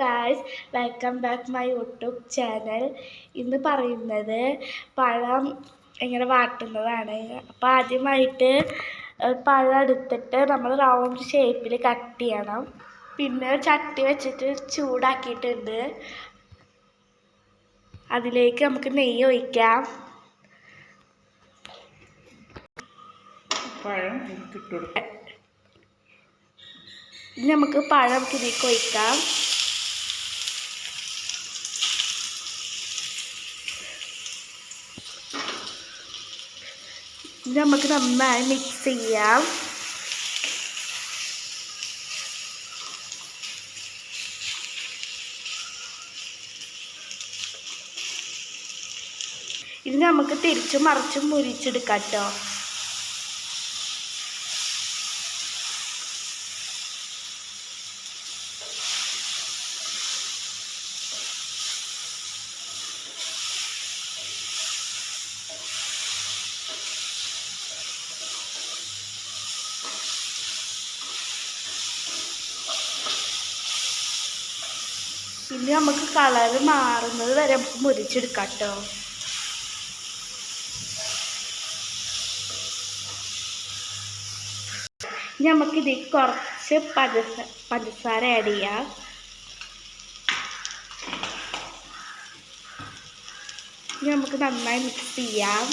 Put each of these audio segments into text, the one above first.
Guys, welcome back my YouTube channel. ഇന്ന് പറയുന്നത് പഴം എങ്ങനെ വാട്ടുന്നതാണ്. അപ്പോൾ ആദ്യമായിട്ട് പഴം എടുത്തിട്ട് നമ്മൾ റൗണ്ട് ഷേപ്പിൽ കട്ട് ചെയ്യണം. പിന്നെ ചട്ടി വെച്ചിട്ട് ചൂടാക്കിയിട്ടുണ്ട്. അതിലേക്ക് നമുക്ക് നെയ്യ് ഒഴിക്കാം. ഇനി നമുക്ക് പഴം ഇതിലേക്ക് ഒഴിക്കാം. ഇനി നമുക്ക് നന്നായി മിക്സ് ചെയ്യാം. ഇനി നമുക്ക് തിരിച്ചും മറിച്ചും മുരിച്ചെടുക്കാം കേട്ടോ. ഇനി നമുക്ക് കളറ് മാറുന്നത് വരെ മുരിച്ചെടുക്കാം കേട്ടോ. ഇനി നമുക്കിതിൽ കുറച്ച് പഞ്ചസാര ആഡ് ചെയ്യാം. ഇനി നമുക്ക് നന്നായി മിക്സ് ചെയ്യാം.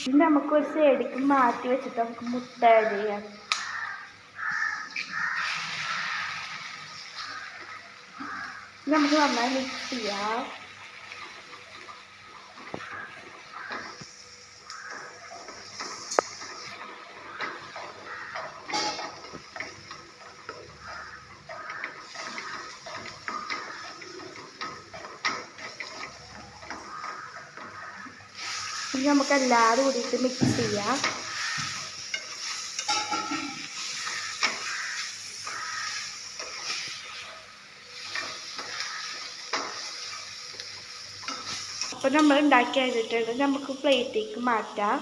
ഇനി നമുക്കൊരു സൈഡിലേക്ക് മാറ്റി വെച്ചിട്ട് നമുക്ക് മുട്ട ആഡ് ചെയ്യാം. നമുക്ക് നന്നായി മിക്സ് ചെയ്യാം. ഇനി നമുക്ക് എല്ലാവരും കൂടിയിട്ട് മിക്സ് ചെയ്യാം. അപ്പോൾ നമ്മൾ ഉണ്ടാക്കി കഴിഞ്ഞിട്ടുണ്ട്. നമുക്ക് പ്ലേറ്റിലേക്ക് മാറ്റാം.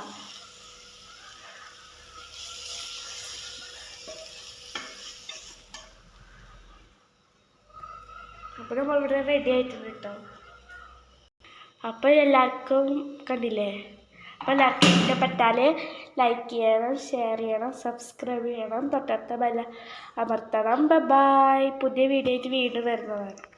അപ്പോൾ നമ്മളിവിടെ റെഡി ആയിട്ടുണ്ട് കേട്ടോ. അപ്പോൾ എല്ലാവർക്കും കണ്ടില്ലേ. അപ്പോൾ എല്ലാവർക്കും ഇഷ്ടപ്പെട്ടാൽ ലൈക്ക് ചെയ്യണം, ഷെയർ ചെയ്യണം, സബ്സ്ക്രൈബ് ചെയ്യണം, തൊട്ടടുത്ത ബെൽ അമർത്തണം. ബൈ. പുതിയ വീഡിയോ ആയിട്ട് വീണ്ടും വരുന്നതാണ്.